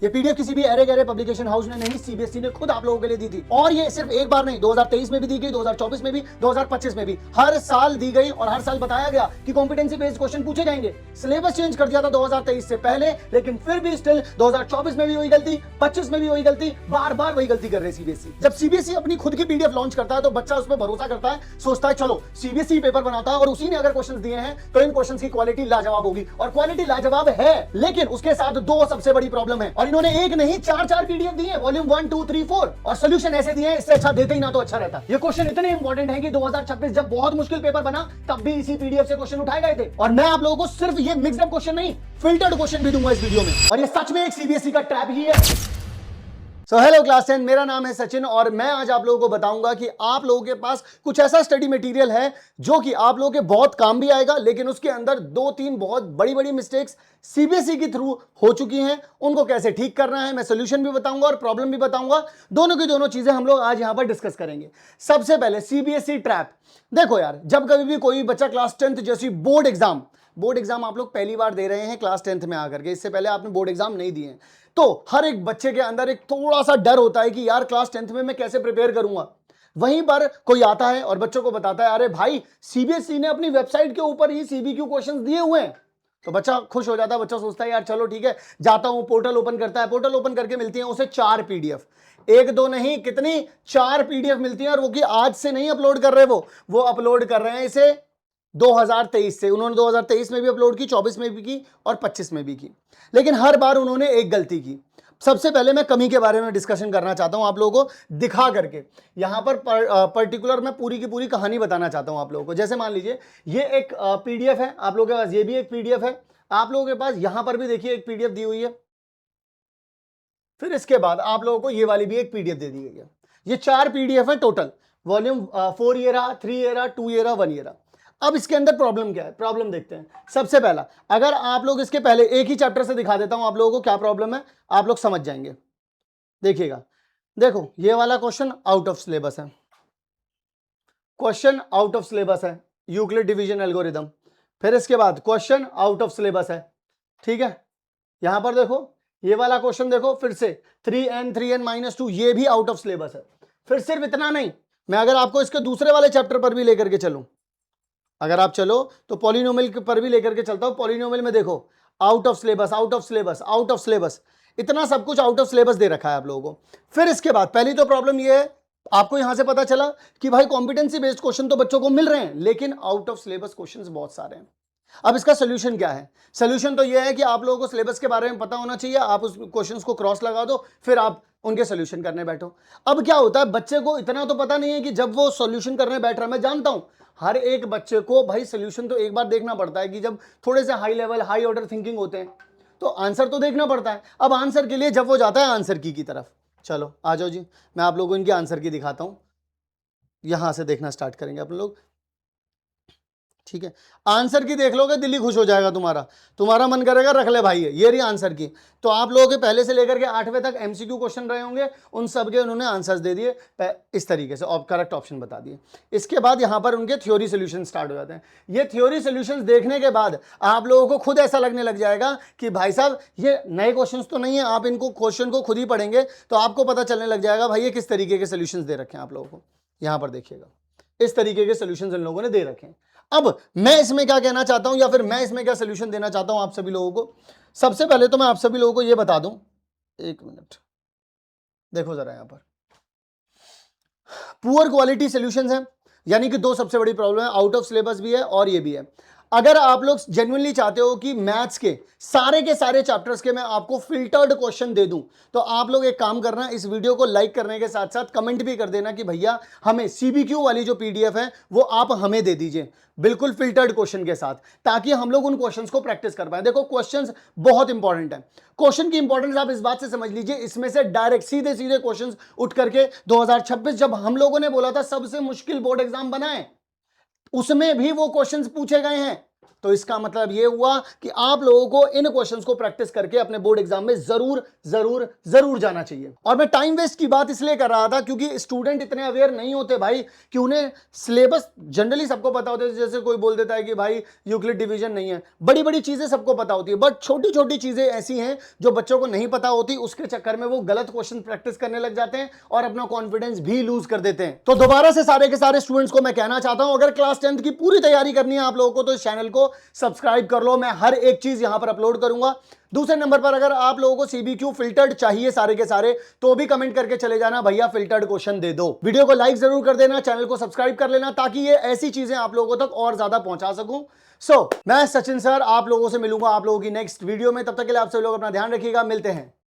ये पीडीएफ किसी भी अरे गहरे पब्लिकेशन हाउस ने नहीं, सीबीएसई ने खुद आप लोगों के लिए दी थी। और ये सिर्फ एक बार नहीं, 2023 में भी दी गई, 2024 में भी, 2025 में भी, हर साल दी गई और हर साल बताया गया कि कॉम्पिटेंसी बेस्ड क्वेश्चन पूछे जाएंगे। सिलेबस चेंज कर दिया था 2023 से पहले, लेकिन फिर भी स्टिल 2024 में भी वही गलती, 25 में भी वही गलती, बार बार वही गलती कर रहे सीबीएसई। जब सीबीएसई अपनी खुद की पीडीएफ लॉन्च करता है तो बच्चा उस पर भरोसा करता है, सोचता है चलो सीबीएसई पेपर बनाता है और उसी ने अगर क्वेश्चन दिए हैं तो इन क्वेश्चन की क्वालिटी लाजवाब होगी, और क्वालिटी लाजवाब है। लेकिन उसके साथ दो सबसे बड़ी प्रॉब्लम है, और इन्होंने एक नहीं चार पीडीएफ दिए, वॉल्यूम 1 2 3 4, और सॉल्यूशन ऐसे दिए हैं, इससे अच्छा देते ही ना तो अच्छा रहता। ये क्वेश्चन इतने इंपॉर्टेंट है कि 2026 जब बहुत मुश्किल पेपर बना तब भी इसी पीडीएफ से क्वेश्चन उठाए गए थे। और मैं आप लोगों को सिर्फ ये मिक्स्ड अप क्वेश्चन नहीं, फिल्टर्ड क्वेश्चन भी दूंगा इस वीडियो में, और ये सच में एक सीबीएसई का ट्रैप ही है। हेलो क्लास 10, मेरा नाम है सचिन और मैं आज आप लोगों को बताऊंगा कि आप लोगों के पास कुछ ऐसा स्टडी मटेरियल है जो कि आप लोगों के बहुत काम भी आएगा, लेकिन उसके अंदर 2-3 बहुत बड़ी बड़ी मिस्टेक्स सीबीएसई के थ्रू हो चुकी हैं। उनको कैसे ठीक करना है, मैं सोल्यूशन भी बताऊंगा और प्रॉब्लम भी बताऊंगा। दोनों की दोनों चीजें हम लोग आज यहां पर डिस्कस करेंगे। सबसे पहले सीबीएसई ट्रैप। देखो यार, जब कभी भी कोई बच्चा क्लास 10th जैसी बोर्ड एग्जाम आप लोग पहली बार दे रहे हैं क्लास 10th में आकर के, इससे पहले आपने बोर्ड एग्जाम नहीं दिए हैं, तो हर एक बच्चे के अंदर एक थोड़ा सा डर होता है कि यार क्लास 10th में मैं कैसे प्रिपेयर करूंगा। वहीं पर कोई आता है और बच्चों को बताता है, अरे भाई सीबीएसई ने अपनी वेबसाइट के ऊपर ही सीबीक्यू क्वेश्चंस दिए हुए हैं, तो बच्चा खुश हो जाता है। बच्चा सोचता है यार चलो ठीक है, जाता हूं, पोर्टल ओपन करता है, पोर्टल ओपन करके मिलती है उसे 4 पीडीएफ, एक दो नहीं कितनी 4 पीडीएफ मिलती है, और वो कि आज से नहीं अपलोड कर रहे, वो अपलोड कर रहे हैं इसे 2023 से। उन्होंने 2023 में भी अपलोड की, 24 में भी की और 25 में भी की, लेकिन हर बार उन्होंने एक गलती की। सबसे पहले मैं कमी के बारे में डिस्कशन करना चाहता हूं आप लोगों को दिखा करके। यहां पर पर्टिकुलर मैं पूरी की पूरी कहानी बताना चाहता हूं आप लोगों को। जैसे मान लीजिए ये एक पीडीएफ है, आप लोगों के पास ये भी एक पीडीएफ है, आप लोगों के पास यहां पर भी देखिए एक पीडीएफ दी हुई है, फिर इसके बाद आप लोगों को ये वाली भी एक पीडीएफ दे दी गई है। ये 4 पीडीएफ है टोटल, वॉल्यूम 4 ये रहा, 3 ये रहा, 2 ये रहा, 1 ये रहा। अब इसके अंदर प्रॉब्लम क्या है, प्रॉब्लम देखते हैं। सबसे पहला, अगर आप लोग इसके पहले एक ही चैप्टर से दिखा देता हूं आप लोगों को क्या प्रॉब्लम है, आप लोग समझ जाएंगे। देखिएगा, देखो ये वाला क्वेश्चन आउट ऑफ सिलेबस है, क्वेश्चन आउट ऑफ सिलेबस है, यूक्लिड डिवीजन एल्गोरिथम। फिर इसके बाद क्वेश्चन आउट ऑफ सिलेबस है, ठीक है। यहां पर देखो ये वाला क्वेश्चन देखो, फिर से 3n - 2 ये भी आउट ऑफ सिलेबस है। फिर सिर्फ इतना नहीं, मैं अगर आपको इसके दूसरे वाले चैप्टर पर भी लेकर के चलूं, अगर आप चलो तो पॉलिनोमियल पर भी लेकर के चलता हूं। पॉलिनोमियल में देखो out of syllabus, out of syllabus, out of syllabus, इतना सब कुछ आउट ऑफ सिलेबस दे रखा है आप लोगों को। फिर इसके बाद पहली तो प्रॉब्लम ये है, आपको यहां से पता चला कि भाई कॉम्पिटेंसी बेस्ड क्वेश्चन तो बच्चों को मिल रहे हैं, लेकिन आउट ऑफ सिलेबस क्वेश्चंस बहुत सारे हैं। अब इसका सोल्यूशन क्या है? सोल्यूशन तो यह है कि आप लोगों को सिलेबस के बारे में पता होना चाहिए, आप उस क्वेश्चंस को क्रॉस लगा दो, फिर आप उनके सोल्यूशन करने बैठो। अब क्या होता है, बच्चे को इतना तो पता नहीं है कि जब वो सोल्यूशन करने बैठ रहा है, मैं जानता हूं हर एक बच्चे को भाई सोल्यूशन तो एक बार देखना पड़ता है कि जब थोड़े से high level high order thinking होते हैं तो आंसर तो देखना पड़ता है। अब आंसर के लिए जब वो जाता है आंसर की तरफ, चलो आ जाओ जी, मैं आप लोगों को इनकी आंसर की दिखाता हूं। यहां से देखना स्टार्ट करेंगे अपन लोग, ठीक है। आंसर की देख लोगे दिल्ली खुश हो जाएगा, तुम्हारा मन करेगा रख ले भाई, ये रही आंसर की। तो आप लोगों के पहले से लेकर के 8वें तक एमसीक्यू क्वेश्चन रहे होंगे, उन सब के उन्होंने आंसर्स दे दिए इस तरीके से, और करेक्ट ऑप्शन बता दिए। इसके बाद यहां पर उनके थ्योरी सोल्यूशन स्टार्ट हो जाते हैं। ये थ्योरी सोल्यूशन देखने के बाद आप लोगों को खुद ऐसा लगने लग जाएगा कि भाई साहब ये नए क्वेश्चन तो नहीं है, आप इनको क्वेश्चन को खुद ही पढ़ेंगे तो आपको पता चलने लग जाएगा भाई ये किस तरीके के सोल्यूशन दे रखे हैं आप लोगों को। यहां पर देखिएगा, इस तरीके के सोल्यूशन इन लोगों ने दे रखे हैं। अब मैं इसमें क्या कहना चाहता हूं, या फिर मैं इसमें क्या सोल्यूशन देना चाहता हूं आप सभी लोगों को। सबसे पहले तो मैं आप सभी लोगों को यह बता दूं, एक मिनट देखो जरा, यहां पर पुअर क्वालिटी सॉल्यूशंस हैं, यानी कि दो सबसे बड़ी प्रॉब्लम है, आउट ऑफ सिलेबस भी है और ये भी है। अगर आप लोग जेन्युइनली चाहते हो कि मैथ्स के सारे चैप्टर्स के मैं आपको फिल्टर्ड क्वेश्चन दे दूं, तो आप लोग एक काम करना, इस वीडियो को लाइक करने के साथ साथ कमेंट भी कर देना कि भैया हमें सीबीक्यू वाली जो पीडीएफ है वो आप हमें दे दीजिए, बिल्कुल फिल्टर्ड क्वेश्चन के साथ, ताकि हम लोग उन क्वेश्चंस को प्रैक्टिस कर पाए। देखो क्वेश्चंस बहुत इंपॉर्टेंट है, क्वेश्चन की इंपॉर्टेंस आप इस बात से समझ लीजिए, इसमें से डायरेक्ट सीधे सीधे क्वेश्चंस उठ करके 2026 जब हम लोगों ने बोला था सबसे मुश्किल बोर्ड एग्जाम बनाएं, उसमें भी वो क्वेश्चंस पूछे गए हैं। तो इसका मतलब ये हुआ कि आप लोगों को इन क्वेश्चंस को प्रैक्टिस करके अपने बोर्ड एग्जाम में जरूर जरूर जरूर जाना चाहिए। और मैं टाइम वेस्ट की बात इसलिए कर रहा था क्योंकि स्टूडेंट इतने अवेयर नहीं होते भाई कि उन्हें सिलेबस जनरली सबको पता होता है। जैसे कोई बोल देता है कि भाई यूक्लिड डिवीजन नहीं है, बड़ी बड़ी चीजें सबको पता होती है, बट छोटी छोटी चीजें ऐसी हैं जो बच्चों को नहीं पता होती, उसके चक्कर में वो गलत क्वेश्चन प्रैक्टिस करने लग जाते हैं और अपना कॉन्फिडेंस भी लूज कर देते हैं। तो दोबारा से सारे के सारे स्टूडेंट्स को मैं कहना चाहता हूं, अगर क्लास 10th की पूरी तैयारी करनी है आप लोगों को तो इस चैनल को सब्सक्राइब कर लो, मैं हर एक चीज यहां पर अपलोड करूंगा। दूसरे नंबर पर अगर आप लोगों को सीबीक्यू फिल्टर्ड चाहिए सारे के सारे, तो भी कमेंट करके चले जाना भैया फिल्टर्ड क्वेश्चन दे दो। वीडियो को लाइक जरूर कर देना, चैनल को सब्सक्राइब कर लेना ताकि ये ऐसी चीजें आप लोगों तक और ज्यादा पहुंचा सकूं। मैं सचिन सर आप लोगों से मिलूंगा आप लोगों की नेक्स्ट वीडियो में। तब तक के लिए आप सभी लोग अपना ध्यान रखिएगा, मिलते हैं।